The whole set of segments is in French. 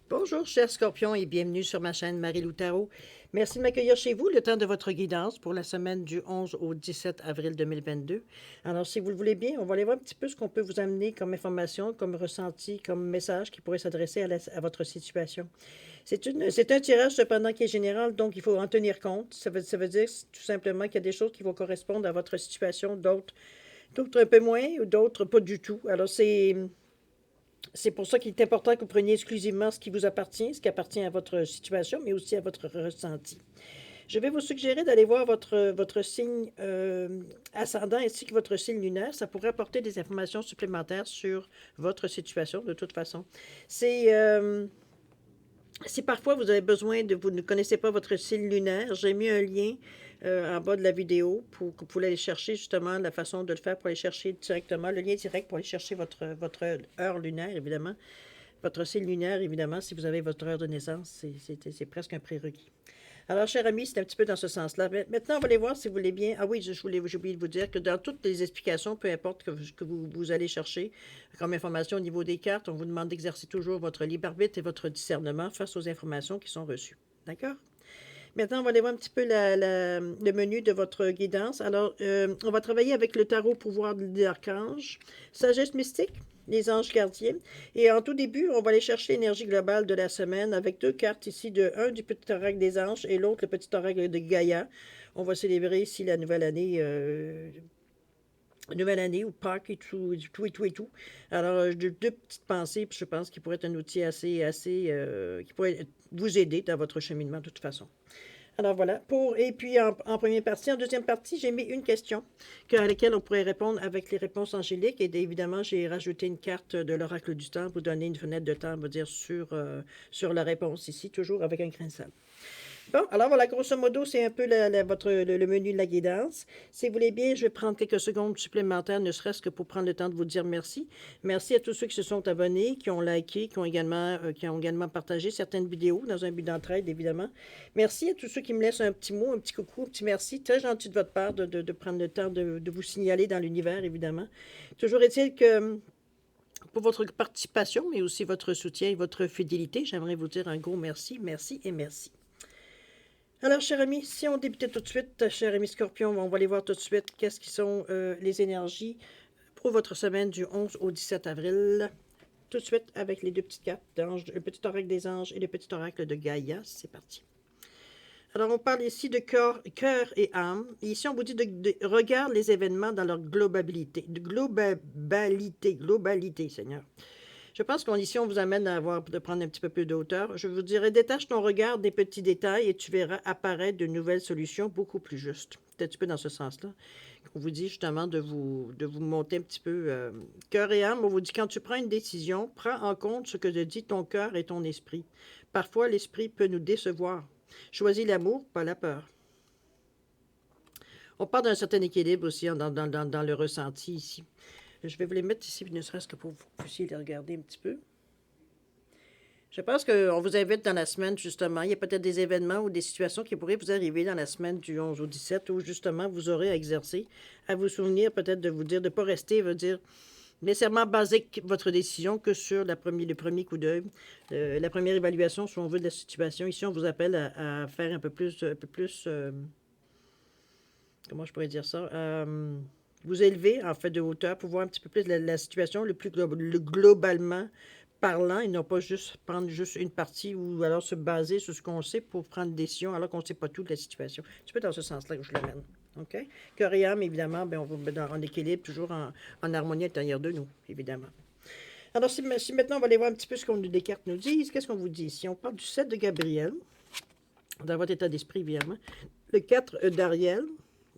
Bonjour, chers scorpions, et bienvenue sur ma chaîne Marie-Lou Tarot. Merci de m'accueillir chez vous le temps de votre guidance pour la semaine du 11 au 17 avril 2022. Alors, si vous le voulez bien, on va aller voir un petit peu ce qu'on peut vous amener comme information, comme ressenti, comme message qui pourrait s'adresser à votre situation. C'est un tirage cependant qui est général, donc il faut en tenir compte. Ça veut dire tout simplement qu'il y a des choses qui vont correspondre à votre situation, d'autres un peu moins ou d'autres pas du tout. Alors, c'est pour ça qu'il est important que vous preniez exclusivement ce qui vous appartient, ce qui appartient à votre situation, mais aussi à votre ressenti. Je vais vous suggérer d'aller voir votre signe ascendant ainsi que votre signe lunaire. Ça pourrait apporter des informations supplémentaires sur votre situation, de toute façon. Si parfois vous avez besoin vous ne connaissez pas votre signe lunaire, j'ai mis un lien en bas de la vidéo pour que vous pouvez aller chercher justement la façon de le faire pour aller chercher directement, le lien direct pour aller chercher votre heure lunaire, évidemment. Votre signe lunaire, évidemment, si vous avez votre heure de naissance, c'est presque un prérequis. Alors, cher ami, c'est un petit peu dans ce sens-là. Maintenant, on va aller voir si vous voulez bien. Ah oui, j'ai oublié de vous dire que dans toutes les explications, peu importe que vous allez chercher comme information au niveau des cartes, on vous demande d'exercer toujours votre libre arbitre et votre discernement face aux informations qui sont reçues. D'accord? Maintenant, on va aller voir un petit peu le menu de votre guidance. Alors, on va travailler avec le tarot pouvoir de l'archange, sagesse mystique, les anges gardiens. Et en tout début, on va aller chercher l'énergie globale de la semaine avec deux cartes ici, un du petit oracle des anges et l'autre le petit oracle de Gaïa. On va célébrer ici la nouvelle année ou Pâques et tout, et tout, et tout, et tout. Alors, deux petites pensées, puis je pense qu'il pourrait être un outil qui pourrait vous aider dans votre cheminement de toute façon. Alors voilà, et puis en première partie, en deuxième partie, j'ai mis une question à laquelle on pourrait répondre avec les réponses angéliques. Et évidemment, j'ai rajouté une carte de l'oracle du temps pour donner une fenêtre de temps, on va dire, sur la réponse ici, toujours avec un grain de sable. Bon, alors voilà, grosso modo, c'est un peu le menu de la guidance. Si vous voulez bien, je vais prendre quelques secondes supplémentaires, ne serait-ce que pour prendre le temps de vous dire merci. Merci à tous ceux qui se sont abonnés, qui ont liké, qui ont également partagé certaines vidéos dans un but d'entraide, évidemment. Merci à tous ceux qui me laissent un petit mot, un petit coucou, un petit merci. Très gentil de votre part de prendre le temps de vous signaler dans l'univers, évidemment. Toujours est-il que pour votre participation, mais aussi votre soutien et votre fidélité, j'aimerais vous dire un gros merci, merci et merci. Alors, cher ami, si on débutait tout de suite, cher ami Scorpion, on va aller voir tout de suite qu'est-ce qui sont les énergies pour votre semaine du 11 au 17 avril. Tout de suite avec les deux petites cartes d'ange, le petit oracle des anges et le petit oracle de Gaïa. C'est parti. Alors, on parle ici de cœur et âme. Et ici, on vous dit de regarder les événements dans leur globalité. Globalité, Seigneur. Je pense qu'ici, on vous amène de prendre un petit peu plus de hauteur. Je vous dirais, détache ton regard des petits détails et tu verras apparaître de nouvelles solutions beaucoup plus justes. C'est un petit peu dans ce sens-là. On vous dit justement de vous monter un petit peu cœur et âme. On vous dit, quand tu prends une décision, prends en compte ce que te dit ton cœur et ton esprit. Parfois, l'esprit peut nous décevoir. Choisis l'amour, pas la peur. On parle d'un certain équilibre aussi dans le ressenti ici. Je vais vous les mettre ici, ne serait-ce que pour que vous puissiez les regarder un petit peu. Je pense qu'on vous invite dans la semaine, justement. Il y a peut-être des événements ou des situations qui pourraient vous arriver dans la semaine du 11 au 17 où, justement, vous aurez à exercer, à vous souvenir peut-être de vous dire, de ne pas rester, nécessairement baser votre décision que sur le premier coup d'œil, la première évaluation, si on veut, de la situation. Ici, on vous appelle à faire un peu plus, comment je pourrais dire ça, vous élever, en fait, de hauteur pour voir un petit peu plus la situation, globalement parlant, et non pas juste prendre juste une partie ou alors se baser sur ce qu'on sait pour prendre des décisions alors qu'on ne sait pas tout de la situation. C'est peut-être dans ce sens-là que je l'amène. OK? Cœur et âme, évidemment, on va mettre en équilibre, toujours en harmonie à l'intérieur de nous, évidemment. Alors, si maintenant, on va aller voir un petit peu ce que les cartes nous disent. Qu'est-ce qu'on vous dit ici? On parle du 7 de Gabriel, dans votre état d'esprit, évidemment. Le 4 d'Ariel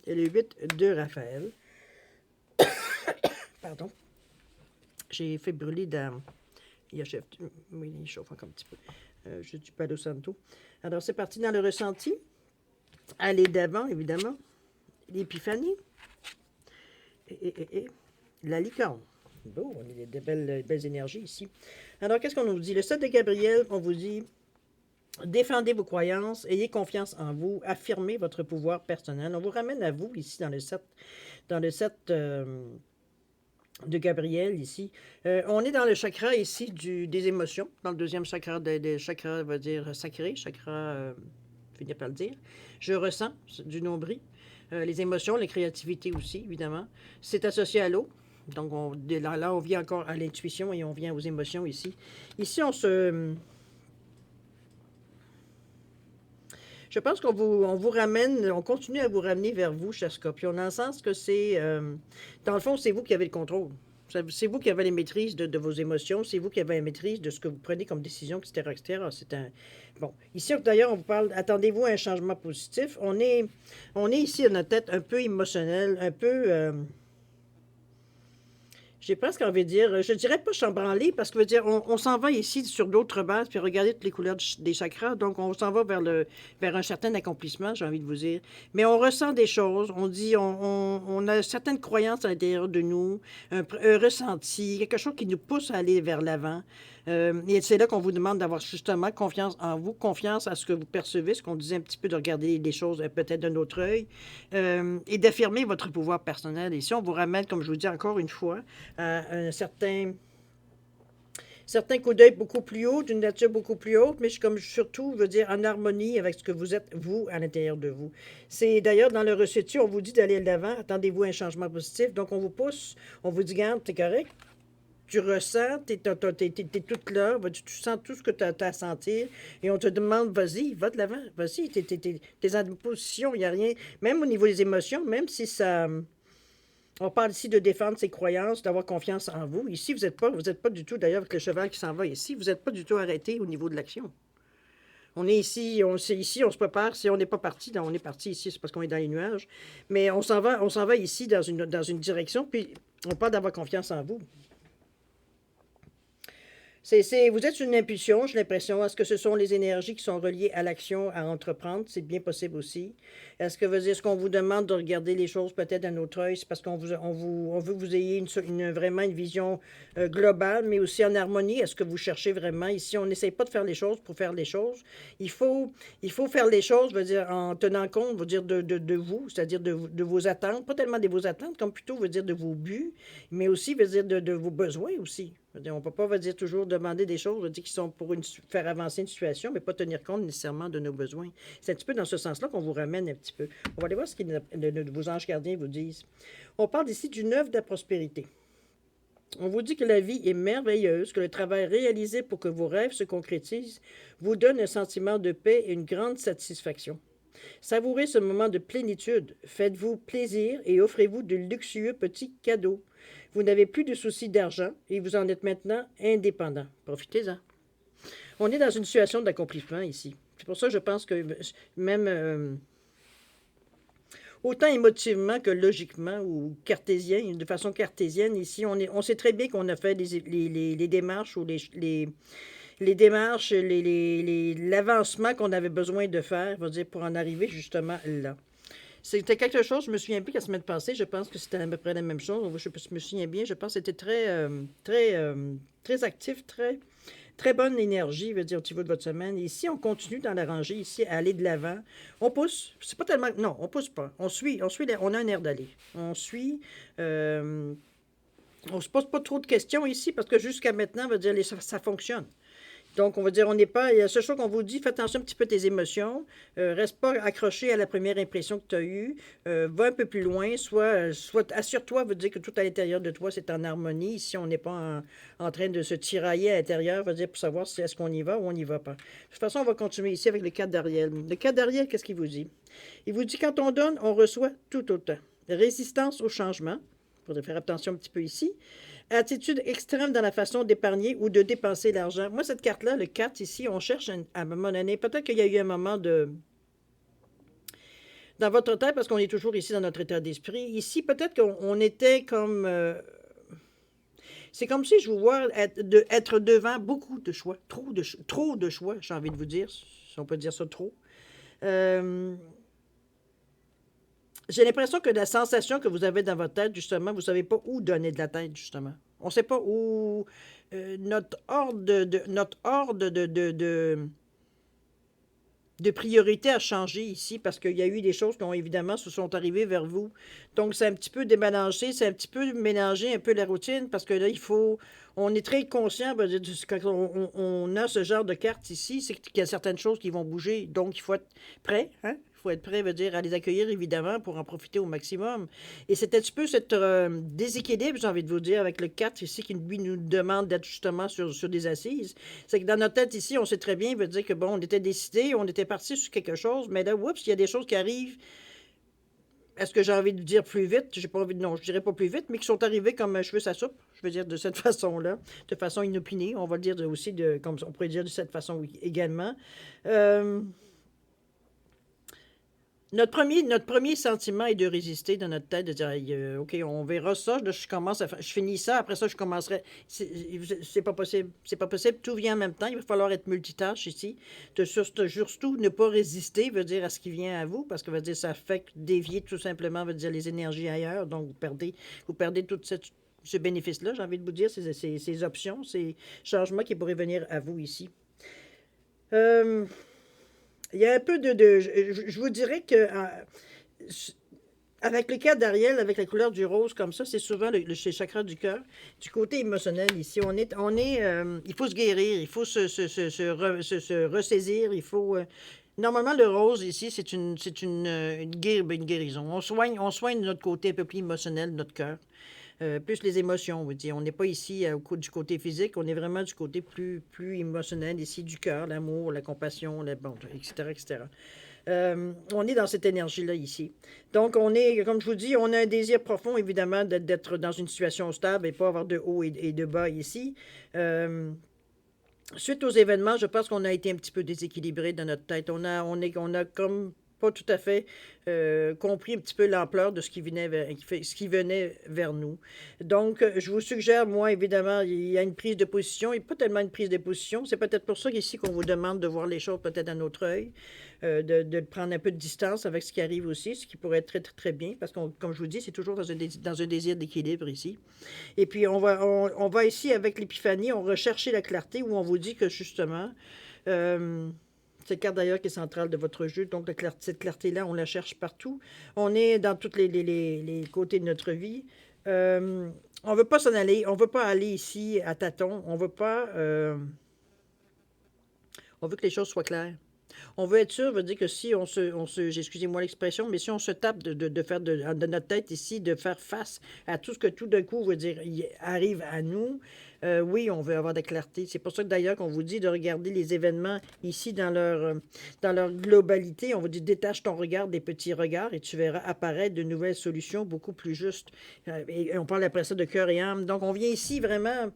et le 8 de Raphaël. Pardon. J'ai fait brûler dans... Il chauffe encore un petit peu. J'ai du Palo Santo. Alors, c'est parti dans le ressenti. Aller d'avant, évidemment. L'épiphanie. Et la licorne. Bon, on a de belles énergies ici. Alors, qu'est-ce qu'on nous dit? Le 7 de Gabriel, on vous dit... Défendez vos croyances, ayez confiance en vous, affirmez votre pouvoir personnel. On vous ramène à vous ici dans le 7 de Gabriel ici. On est dans le chakra ici des émotions, dans le deuxième chakra, des chakras, on va dire sacré, chakra, finir par le dire. Je ressens du nombril, les émotions, la créativité aussi, évidemment. C'est associé à l'eau. Donc, là, on vient encore à l'intuition et on vient aux émotions ici. Ici, je pense on vous ramène, on continue à vous ramener vers vous, cher Scorpion, dans le sens que dans le fond, c'est vous qui avez le contrôle. C'est vous qui avez les maîtrises de vos émotions, c'est vous qui avez la maîtrise de ce que vous prenez comme décision, etc., etc. Bon, ici, d'ailleurs, on vous parle, attendez-vous à un changement positif. On est ici à notre tête un peu émotionnel, un peu, j'ai presque envie de dire, je dirais pas chambranlé, parce que veut dire, on s'en va ici sur d'autres bases, puis regardez toutes les couleurs des chakras, donc on s'en va vers un certain accomplissement, j'ai envie de vous dire. Mais on ressent des choses, on dit, on a certaines croyances à l'intérieur de nous, un ressenti, quelque chose qui nous pousse à aller vers l'avant. Et c'est là qu'on vous demande d'avoir justement confiance en vous, confiance à ce que vous percevez, ce qu'on disait un petit peu de regarder les choses peut-être d'un autre œil, et d'affirmer votre pouvoir personnel. Et si on vous ramène, comme je vous dis encore une fois, à un certain coup d'œil beaucoup plus haut, d'une nature beaucoup plus haute, mais comme surtout, je veux dire, en harmonie avec ce que vous êtes, vous, à l'intérieur de vous. C'est d'ailleurs dans le reçu, on vous dit d'aller de l'avant, attendez-vous à un changement positif, donc on vous pousse, on vous dit, garde, t'es correct, tu ressens, t'es toute là, tu sens tout ce que tu as à sentir, et on te demande, vas-y, va de l'avant, vas-y, t'es en position, il n'y a rien, même au niveau des émotions, même si ça... On parle ici de défendre ses croyances, d'avoir confiance en vous. Ici, vous êtes pas du tout, d'ailleurs, avec le cheval qui s'en va ici, vous n'êtes pas du tout arrêté au niveau de l'action. On est ici, on se prépare. Si on n'est pas parti, on est parti ici, c'est parce qu'on est dans les nuages. Mais on s'en va ici dans une direction, puis on parle d'avoir confiance en vous. Vous êtes une impulsion, j'ai l'impression. Est-ce que ce sont les énergies qui sont reliées à l'action, à entreprendre? C'est bien possible aussi. Est-ce qu'on vous demande de regarder les choses peut-être d'un autre œil? C'est parce on veut que vous ayez vraiment une vision globale, mais aussi en harmonie. Est-ce que vous cherchez vraiment? Ici, on n'essaye pas de faire les choses pour faire les choses. Il faut, il faut faire les choses, veut dire, en tenant compte, veut dire, de vous, c'est-à-dire de vos attentes. Pas tellement de vos attentes, comme plutôt, veut dire, de vos buts, mais aussi, veut dire, de vos besoins aussi. On ne peut pas va dire, toujours demander des choses dire, qui sont pour faire avancer une situation, mais pas tenir compte nécessairement de nos besoins. C'est un petit peu dans ce sens-là qu'on vous ramène un petit peu. On va aller voir ce que vos anges gardiens vous disent. On parle ici d'une œuvre de la prospérité. On vous dit que la vie est merveilleuse, que le travail réalisé pour que vos rêves se concrétisent vous donne un sentiment de paix et une grande satisfaction. Savourez ce moment de plénitude. Faites-vous plaisir et offrez-vous de luxueux petits cadeaux. Vous n'avez plus de soucis d'argent et vous en êtes maintenant indépendant. Profitez-en. On est dans une situation d'accomplissement ici. C'est pour ça que je pense que même autant émotivement que logiquement ou cartésien, de façon cartésienne, ici, on sait très bien qu'on a fait les démarches ou les démarches, l'avancement qu'on avait besoin de faire, on va dire, pour en arriver justement là. C'était quelque chose, je me souviens plus qu'à la semaine passée, je pense que c'était à peu près la même chose. Je me souviens bien, je pense que c'était très actif, très bonne énergie, je veux dire, au niveau de votre semaine. Ici, on continue dans la rangée, ici, à aller de l'avant. On pousse, c'est pas tellement, non, on pousse pas. On a un air d'aller. On suit, on se pose pas trop de questions ici parce que jusqu'à maintenant, on va dire, ça fonctionne. Donc, on va dire, on n'est pas. Il y a ce chose qu'on vous dit, fais attention un petit peu à tes émotions. Reste pas accroché à la première impression que tu as eue. Va un peu plus loin. Soit assure-toi, veut dire que tout à l'intérieur de toi, c'est en harmonie. Ici, on n'est pas en train de se tirailler à l'intérieur, veut dire, pour savoir si est-ce qu'on y va ou on n'y va pas. De toute façon, on va continuer ici avec le cadre d'Ariel. Le cadre d'Ariel, qu'est-ce qu'il vous dit? Il vous dit, quand on donne, on reçoit tout autant. Résistance au changement. Il faudrait faire attention un petit peu ici. Attitude extrême dans la façon d'épargner ou de dépenser l'argent. Moi, cette carte-là, le 4 ici, on cherche à un moment donné, peut-être qu'il y a eu un moment dans votre tête, parce qu'on est toujours ici dans notre état d'esprit. Ici, peut-être qu'on était comme... c'est comme si je vous vois être devant beaucoup de choix. Trop de choix, j'ai envie de vous dire, si on peut dire ça trop. J'ai l'impression que la sensation que vous avez dans votre tête, justement, vous ne savez pas où donner de la tête, justement. On ne sait pas où notre ordre de priorité à changer ici parce qu'il y a eu des choses qui ont évidemment se sont arrivées vers vous. Donc, c'est un petit peu démélangé, c'est un petit peu mélanger un peu la routine parce que là, il faut. On est très conscient, ben, quand on a ce genre de carte ici, c'est qu'il y a certaines choses qui vont bouger. Donc, il faut être prêt, hein? Il faut être prêt, veut dire, à les accueillir, évidemment, pour en profiter au maximum. Et c'est un petit peu cette déséquilibre, j'ai envie de vous dire, avec le 4 ici, qui lui nous demande d'être justement sur des assises. C'est que dans notre tête ici, on sait très bien, veut dire que bon, on était décidé, on était parti sur quelque chose, mais là, oups, il y a des choses qui arrivent. Est-ce que j'ai envie de dire plus vite? J'ai pas envie de. Non, je dirais pas plus vite, mais qui sont arrivés comme un cheveu sa soupe. Je veux dire de cette façon-là, de façon inopinée. On va le dire aussi, comme on pourrait dire de cette façon également. Euh, notre premier sentiment est de résister dans notre tête, de dire OK, on verra ça, là, je finis ça, après ça, je commencerai. C'est pas possible. C'est pas possible. Tout vient en même temps. Il va falloir être multitâche ici. Surtout ne pas résister, veut dire à ce qui vient à vous, parce que veut dire ça fait dévier tout simplement, veut dire les énergies ailleurs. Donc vous perdez tout ce bénéfice-là, j'ai envie de vous dire, ces options, ces changements qui pourraient venir à vous ici. Euh, il y a un peu je vous dirais que avec le cas d'Ariel, avec la couleur du rose comme ça, c'est souvent le chakra du cœur. Du côté émotionnel, ici, il faut se guérir, il faut se ressaisir, il faut. Normalement, le rose ici, une guérison. On soigne de notre côté un peu plus émotionnel de notre cœur. Plus les émotions, on veut dire. On n'est pas ici du côté physique, on est vraiment du côté plus émotionnel, ici, du cœur, l'amour, la compassion, bon, etc., etc. On est dans cette énergie-là ici. Donc, comme je vous dis, on a un désir profond, évidemment, d'être dans une situation stable et pas avoir de haut et de bas ici. Suite aux événements, je pense qu'on a été un petit peu déséquilibré dans notre tête. On a comme pas tout à fait compris un petit peu l'ampleur de ce qui venait vers nous. Donc, je vous suggère, moi, évidemment, il y a une prise de position, et pas tellement une prise de position. C'est peut-être pour ça qu'ici qu'on vous demande de voir les choses peut-être à notre œil, de prendre un peu de distance avec ce qui arrive aussi, ce qui pourrait être très, très, très bien, parce que, comme je vous dis, c'est toujours dans un désir d'équilibre ici. Et puis, on va ici, avec l'épiphanie, on rechercher la clarté, où on vous dit que, justement, c'est la carte d'ailleurs qui est centrale de votre jeu. Donc, cette clarté-là, on la cherche partout. On est dans tous les côtés de notre vie. On ne veut pas s'en aller. On ne veut pas aller ici à tâtons. On veut pas. On veut que les choses soient claires. On veut être sûr, veut dire que si excusez-moi l'expression, mais si on se tape de faire de notre tête ici, de faire face à tout ce que tout d'un coup, veut dire, arrive à nous, oui, on veut avoir de la clarté. C'est pour ça que d'ailleurs qu'on vous dit de regarder les événements ici dans leur globalité. On vous dit détache ton regard des petits regards et tu verras apparaître de nouvelles solutions beaucoup plus justes. Et on parle après ça de cœur et âme. Donc on vient ici vraiment.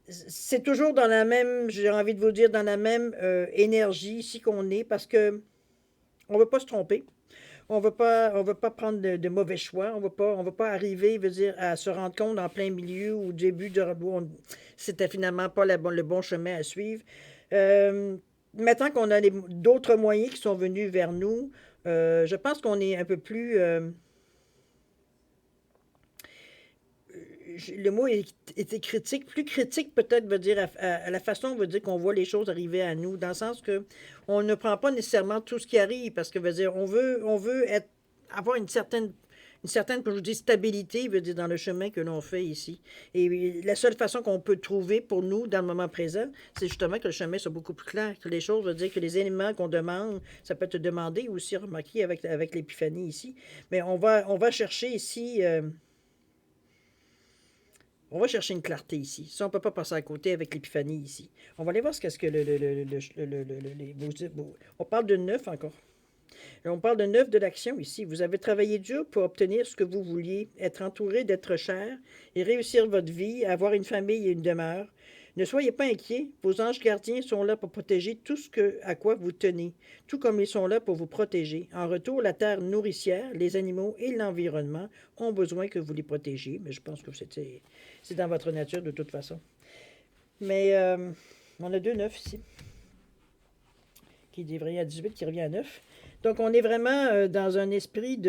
C'est toujours dans la même, j'ai envie de vous dire, dans la même énergie ici qu'on est, parce que on veut pas se tromper. On veut pas prendre de mauvais choix. On va pas arriver, veut dire, à se rendre compte en plein milieu ou au début c'était finalement pas le bon chemin à suivre. Maintenant qu'on a d'autres moyens qui sont venus vers nous, je pense qu'on est un peu plus le mot était critique, plus critique peut-être veut dire à la façon veut dire qu'on voit les choses arriver à nous, dans le sens que on ne prend pas nécessairement tout ce qui arrive, parce que veut dire on veut avoir une certaine, comme je vous dis, stabilité, veut dire dans le chemin que l'on fait ici. Et la seule façon qu'on peut trouver pour nous dans le moment présent, c'est justement que le chemin soit beaucoup plus clair, que les choses veut dire que les éléments qu'on demande, ça peut être demandé aussi, remarquer avec l'épiphanie ici, mais on va chercher ici. On va chercher une clarté ici. Ça, on ne peut pas passer à côté avec l'épiphanie ici. On va aller voir ce qu'est-ce que on parle de neuf encore. On parle de neuf de l'action ici. Vous avez travaillé dur pour obtenir ce que vous vouliez, être entouré d'êtres chers et réussir votre vie, avoir une famille et une demeure. Ne soyez pas inquiets, vos anges gardiens sont là pour protéger tout à quoi vous tenez, tout comme ils sont là pour vous protéger. En retour, la terre nourricière, les animaux et l'environnement ont besoin que vous les protégiez, mais je pense que c'est dans votre nature de toute façon. Mais on a 2 9 ici, qui devrait à 18, qui revient à 9. Donc, on est vraiment dans un esprit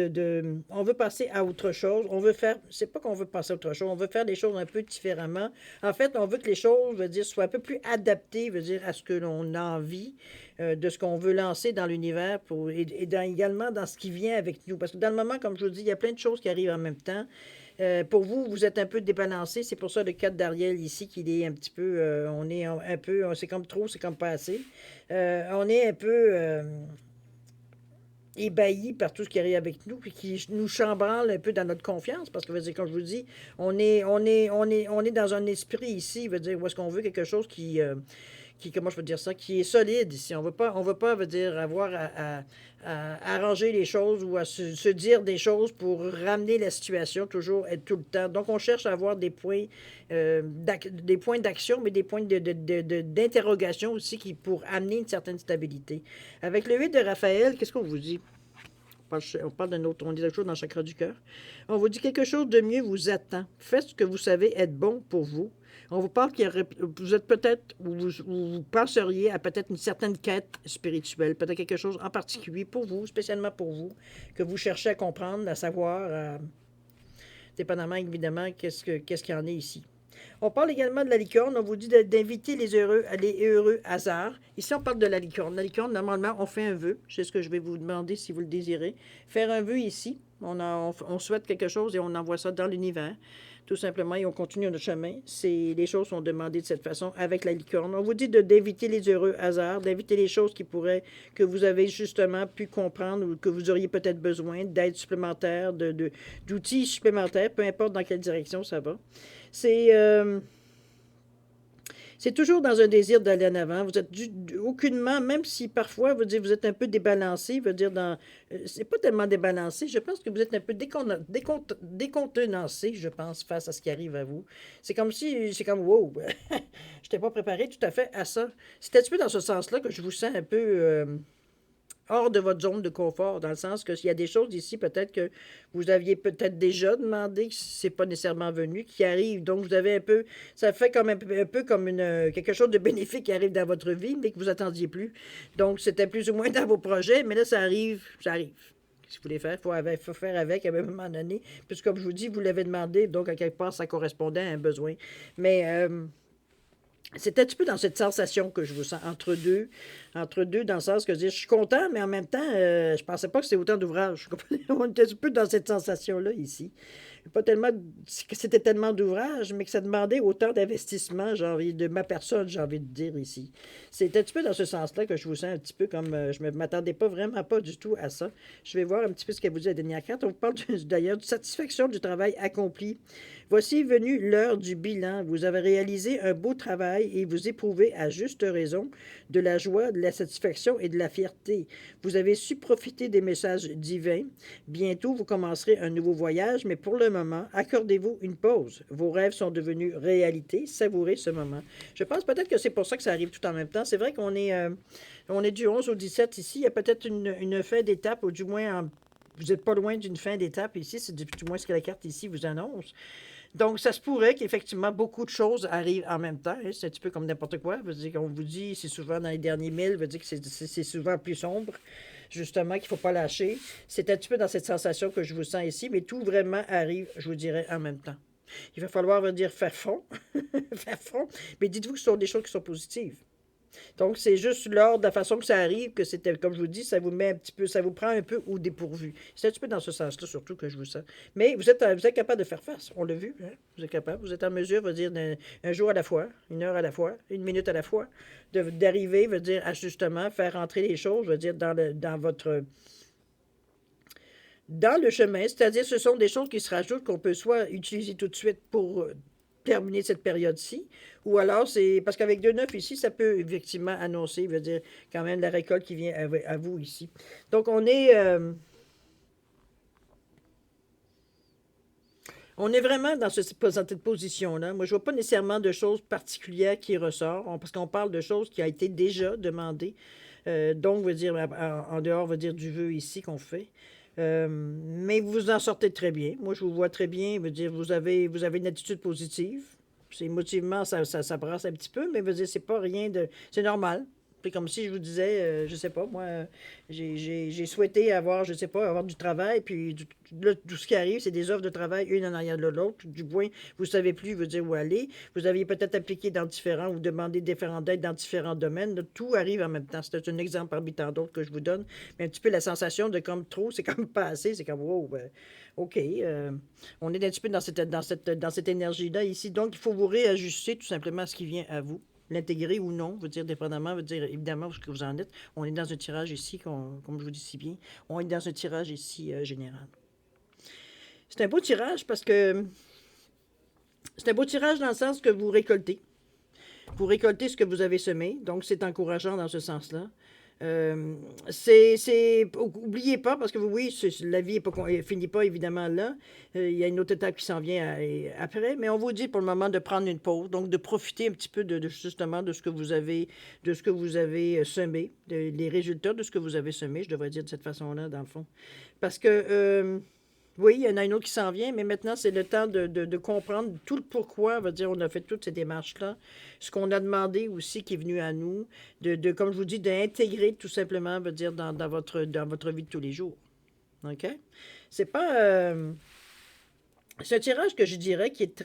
on veut passer à autre chose. On veut faire, c'est pas qu'on veut passer à autre chose, on veut faire des choses un peu différemment. En fait, on veut que les choses, veut dire, soient un peu plus adaptées, veut dire, à ce que l'on a envie, de ce qu'on veut lancer dans l'univers également dans ce qui vient avec nous. Parce que dans le moment, comme je vous dis, il y a plein de choses qui arrivent en même temps. Pour vous, vous êtes un peu débalancé. C'est pour ça le cas d'Ariel ici, qu'il est un petit peu, on est un peu, c'est comme trop, c'est comme pas assez. On est un peu ébahi par tout ce qui arrive avec nous, puis qui nous chambranle un peu dans notre confiance, parce que, veut dire, comme je vous dis, on est dans un esprit ici, veut dire, où est-ce qu'on veut quelque chose comment je peux dire ça, qui est solide ici. On veut pas, veut dire, avoir à arranger les choses ou à se dire des choses pour ramener la situation toujours, être tout le temps. Donc, on cherche à avoir des points d'action, mais des points d'interrogation aussi pour amener une certaine stabilité. Avec le 8 de Raphaël, qu'est-ce qu'on vous dit? On parle d'un autre, on dit quelque chose dans le chakra du cœur. On vous dit quelque chose de mieux vous attend. Faites ce que vous savez être bon pour vous. On vous parle vous êtes peut-être, ou vous penseriez à peut-être une certaine quête spirituelle, peut-être quelque chose en particulier pour vous, spécialement pour vous, que vous cherchez à comprendre, à savoir, dépendamment évidemment qu'est-ce qu'il y en a ici. On parle également de la licorne. On vous dit d'inviter les heureux hasards. Ici, on parle de la licorne. La licorne, normalement, on fait un vœu. C'est ce que je vais vous demander si vous le désirez. Faire un vœu ici. On souhaite quelque chose et on envoie ça dans l'univers. Tout simplement, et on continue notre chemin. Les choses sont demandées de cette façon avec la licorne. On vous dit d'inviter les heureux hasards, d'inviter les choses que vous avez justement pu comprendre ou que vous auriez peut-être besoin, d'aide supplémentaire, d'outils supplémentaires, peu importe dans quelle direction ça va. C'est toujours dans un désir d'aller en avant. Vous êtes aucunement, même si parfois vous êtes un peu débalancé, c'est pas tellement débalancé, je pense que vous êtes un peu décontenancé, je pense, face à ce qui arrive à vous. C'est comme, wow, je n'étais pas préparé tout à fait à ça. C'est un petit peu dans ce sens-là que je vous sens un peu hors de votre zone de confort, dans le sens que s'il y a des choses ici, peut-être que vous aviez peut-être déjà demandé, que c'est pas nécessairement venu, qui arrive. Donc, vous avez ça fait comme un peu comme quelque chose de bénéfique qui arrive dans votre vie, mais que vous attendiez plus. Donc, c'était plus ou moins dans vos projets, mais là, ça arrive. Si vous voulez faire, il faut faire avec à un moment donné. Puisque, comme je vous dis, vous l'avez demandé, donc, à quelque part, ça correspondait à un besoin. Mais, c'est un petit peu dans cette sensation que je vous sens, entre deux, dans le sens que je suis content, mais en même temps, je pensais pas que c'était autant d'ouvrages. On était un petit peu dans cette sensation-là ici. Pas tellement que c'était tellement d'ouvrages, mais que ça demandait autant d'investissement, de ma personne, j'ai envie de dire ici. C'est un petit peu dans ce sens-là que je vous sens un petit peu comme je ne m'attendais vraiment pas du tout à ça. Je vais voir un petit peu ce qu'elle vous dit la dernière carte. On vous parle d'ailleurs de satisfaction du travail accompli. Voici venue l'heure du bilan. Vous avez réalisé un beau travail et vous éprouvez à juste raison de la joie, de la satisfaction et de la fierté. Vous avez su profiter des messages divins. Bientôt, vous commencerez un nouveau voyage, mais pour le moment, accordez-vous une pause. Vos rêves sont devenus réalité. Savourez ce moment. Je pense peut-être que c'est pour ça que ça arrive tout en même temps. C'est vrai qu'on est du 11 au 17 ici. Il y a peut-être une fin d'étape, ou du moins, vous n'êtes pas loin d'une fin d'étape ici. C'est du moins ce que la carte ici vous annonce. Donc, ça se pourrait qu'effectivement, beaucoup de choses arrivent en même temps. Hein. C'est un petit peu comme n'importe quoi. Veut dire qu'on vous dit, c'est souvent dans les derniers milles, veut dire que c'est souvent plus sombre, justement, qu'il ne faut pas lâcher. C'est un petit peu dans cette sensation que je vous sens ici, mais tout vraiment arrive, je vous dirais, en même temps. Il va falloir, faire fond, faire fond, mais dites-vous que ce sont des choses qui sont positives. Donc, c'est juste lors de la façon que ça arrive que c'était, comme je vous dis, ça vous met un petit peu, ça vous prend un peu au dépourvu. C'est un petit peu dans ce sens-là, surtout que je vous sens. Mais vous êtes capable de faire face. On l'a vu, hein? Vous êtes capable. Vous êtes en mesure, veut dire, un jour à la fois, une heure à la fois, une minute à la fois, d'arriver, veut dire, à justement faire entrer les choses, veut dire, dans le chemin, c'est-à-dire ce sont des choses qui se rajoutent qu'on peut soit utiliser tout de suite pour terminer cette période-ci, ou alors c'est parce qu'avec 2,9 ici, ça peut effectivement annoncer, veut dire quand même la récolte qui vient à vous ici. Donc on est vraiment dans cette position-là. Moi, je ne vois pas nécessairement de choses particulières qui ressortent, parce qu'on parle de choses qui ont été déjà demandées. Donc, veut dire, en dehors, veut dire du vœu ici qu'on fait. Mais vous en sortez très bien. Moi, je vous vois très bien. Veut dire, vous avez une attitude positive. C'est émotivement, ça brasse un petit peu, mais veut dire, c'est pas rien de. C'est normal. C'est comme si je vous disais, je sais pas, moi, j'ai souhaité avoir, je sais pas, avoir du travail, puis là, tout ce qui arrive, c'est des offres de travail, une en arrière de l'autre. Du moins, vous savez plus, vous dire où aller. Vous aviez peut-être appliqué dans différents ou demandé différentes aides dans différents domaines. Là, tout arrive en même temps. C'est un exemple parmi tant d'autres que je vous donne. Mais un petit peu la sensation de comme trop, c'est comme pas assez. C'est comme, wow, OK. On est un petit peu dans cette énergie-là ici. Donc, il faut vous réajuster tout simplement à ce qui vient à vous. L'intégrer ou non, veut dire dépendamment, veut dire évidemment où ce que vous en êtes. On est dans un tirage ici, comme je vous dis si bien, on est dans un tirage ici général. C'est un beau tirage parce que c'est un beau tirage dans le sens que vous récoltez. Vous récoltez ce que vous avez semé, donc c'est encourageant dans ce sens-là. Oubliez pas, parce que oui, la vie ne finit pas évidemment là. Il y a une autre étape qui s'en vient après, mais on vous dit pour le moment de prendre une pause, donc de profiter un petit peu justement de ce que vous avez, semé, les résultats de ce que vous avez semé, je devrais dire de cette façon-là, dans le fond. Parce que oui, il y en a une autre qui s'en vient, mais maintenant, c'est le temps de comprendre tout le pourquoi, va dire, on a fait toutes ces démarches-là. Ce qu'on a demandé aussi qui est venu à nous, comme je vous dis, d'intégrer tout simplement, va dire, dans votre vie de tous les jours. OK? C'est pas. C'est un tirage que je dirais qui est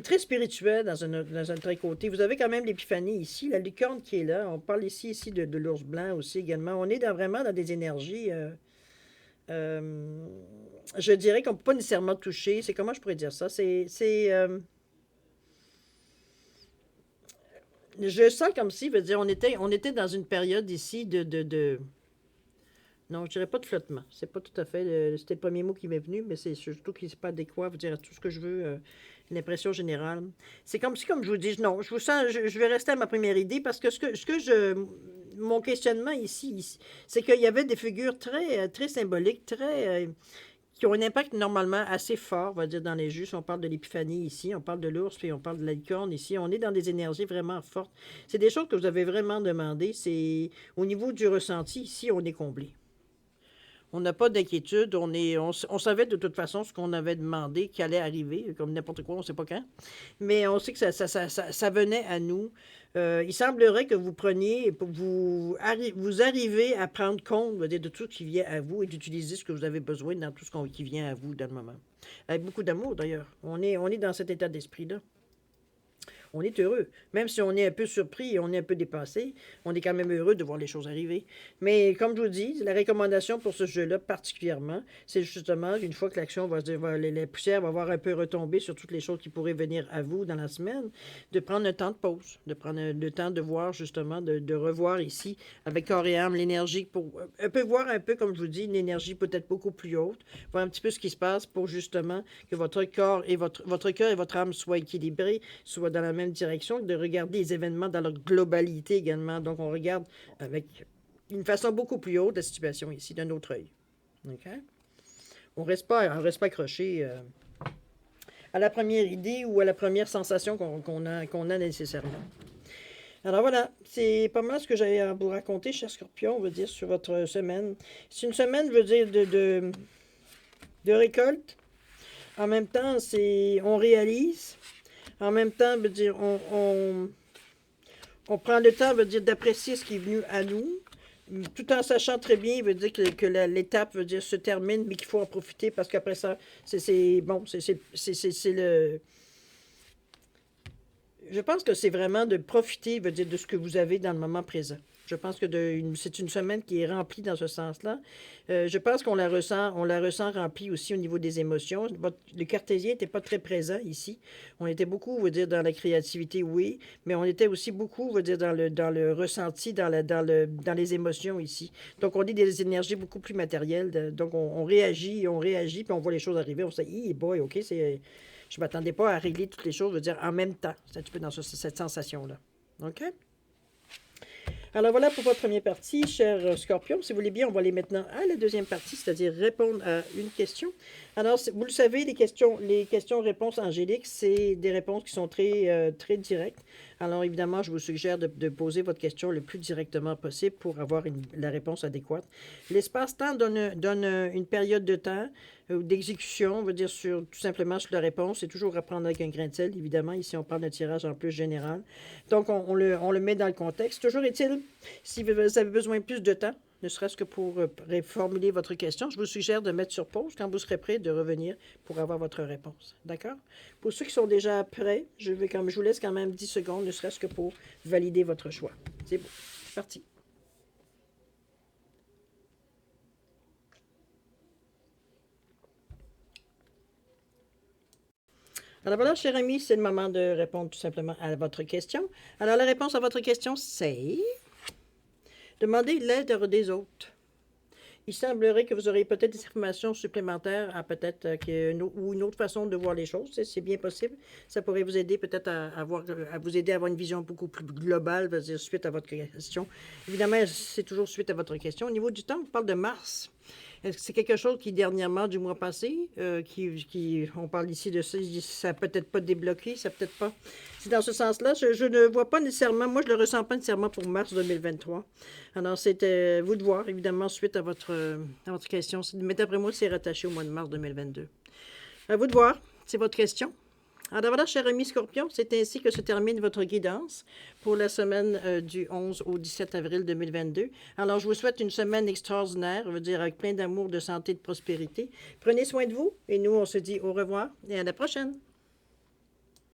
très spirituel dans un très côté. Vous avez quand même l'épiphanie ici, la licorne qui est là. On parle ici de l'ours blanc aussi également. On est vraiment dans des énergies. Euh, je dirais qu'on ne peut pas nécessairement toucher. C'est comment je pourrais dire ça? Je sens comme si, veut dire, on était dans une période ici non, je dirais pas de flottement. C'est pas tout à fait. C'était le premier mot qui m'est venu, mais c'est surtout qu'il n'est pas adéquat. Vous dire tout ce que je veux, l'impression générale. C'est comme si, comme je vous dis, non, je vous sens, je vais rester à ma première idée parce que mon questionnement ici, c'est qu'il y avait des figures très symboliques, qui ont un impact normalement assez fort, on va dire, dans les jeux. Si on parle de l'épiphanie ici, on parle de l'ours, puis on parle de la licorne ici. On est dans des énergies vraiment fortes. C'est des choses que vous avez vraiment demandées. C'est au niveau du ressenti, ici, on est comblé. On n'a pas d'inquiétude. On savait de toute façon ce qu'on avait demandé qui allait arriver, comme n'importe quoi, on ne sait pas quand. Mais on sait que ça venait à nous. Il semblerait que vous preniez, vous arrivez à prendre compte de tout ce qui vient à vous et d'utiliser ce que vous avez besoin dans tout ce qui vient à vous dans le moment. Avec beaucoup d'amour d'ailleurs. On est dans cet état d'esprit-là. On est heureux. Même si on est un peu surpris et on est un peu dépassé, on est quand même heureux de voir les choses arriver. Mais comme je vous dis, la recommandation pour ce jeu-là particulièrement, c'est justement, une fois que l'action la poussière va voir un peu retomber sur toutes les choses qui pourraient venir à vous dans la semaine, de prendre un temps de pause, de prendre le temps de voir justement, de revoir ici, avec corps et âme, l'énergie, pour un peu voir un peu, comme je vous dis, une énergie peut-être beaucoup plus haute, voir un petit peu ce qui se passe pour justement que votre corps et votre cœur et votre âme soient équilibrés, soient dans la même direction, de regarder les événements dans leur globalité également. Donc, on regarde avec une façon beaucoup plus haute la situation ici, d'un autre œil. OK? On reste pas accroché à la première idée ou à la première sensation qu'on a nécessairement. Alors voilà, c'est pas mal ce que j'avais à vous raconter, cher Scorpion, on va dire, sur votre semaine. C'est une semaine, je veux dire, de récolte. En même temps, on réalise. En même temps, veut dire, on prend le temps, veut dire, d'apprécier ce qui est venu à nous, tout en sachant très bien, veut dire que l'étape, veut dire, se termine, mais qu'il faut en profiter parce qu'après ça, bon, c'est le. Je pense que c'est vraiment de profiter, veut dire, de ce que vous avez dans le moment présent. Je pense que c'est une semaine qui est remplie dans ce sens-là. Je pense qu'on la ressent remplie aussi au niveau des émotions. Le cartésien n'était pas très présent ici. On était beaucoup, on va dire, dans la créativité, oui, mais on était aussi beaucoup, on va dire, dans le ressenti, dans les émotions ici. Donc, on est des énergies beaucoup plus matérielles. Donc, on réagit, puis on voit les choses arriver. On se dit, hey boy, OK, je ne m'attendais pas à régler toutes les choses, je veux dire, en même temps. C'est un petit peu dans cette sensation-là. OK? Alors voilà pour votre première partie, cher Scorpion. Si vous voulez bien, on va aller maintenant à la deuxième partie, c'est-à-dire répondre à une question. Alors, vous le savez, les questions-réponses angéliques, c'est des réponses qui sont très directes. Alors, évidemment, je vous suggère de poser votre question le plus directement possible pour avoir la réponse adéquate. L'espace-temps donne une période de temps. ou d'exécution, on va dire tout simplement sur la réponse. C'est toujours à prendre avec un grain de sel, évidemment. Ici, on parle de tirage en plus général. Donc, on le met dans le contexte. Toujours est-il, si vous avez besoin de plus de temps, ne serait-ce que pour reformuler votre question, je vous suggère de mettre sur pause quand vous serez prêt de revenir pour avoir votre réponse. D'accord? Pour ceux qui sont déjà prêts, je vous laisse quand même 10 secondes, ne serait-ce que pour valider votre choix. C'est beau. C'est parti. Alors voilà, cher ami, c'est le moment de répondre tout simplement à votre question. Alors la réponse à votre question, c'est demander l'aide des autres. Il semblerait que vous aurez peut-être des informations supplémentaires à peut-être ou une autre façon de voir les choses. C'est bien possible. Ça pourrait vous aider peut-être à vous aider à avoir une vision beaucoup plus globale, suite à votre question. Évidemment, c'est toujours suite à votre question. Au niveau du temps, on parle de Mars. Est-ce que c'est quelque chose qui, dernièrement, du mois passé, on parle ici de ça, ça n'a peut-être pas débloqué, ça peut-être pas. C'est dans ce sens-là, je ne vois pas nécessairement, moi je ne le ressens pas nécessairement pour mars 2023. Alors, c'est vous de voir, évidemment, suite à votre question. Mais d'après moi, c'est rattaché au mois de mars 2022. À vous de voir, c'est votre question. Alors voilà, cher ami Scorpion, c'est ainsi que se termine votre guidance pour la semaine du 11 au 17 avril 2022. Alors, je vous souhaite une semaine extraordinaire, je veux dire avec plein d'amour, de santé, de prospérité. Prenez soin de vous et nous, on se dit au revoir et à la prochaine.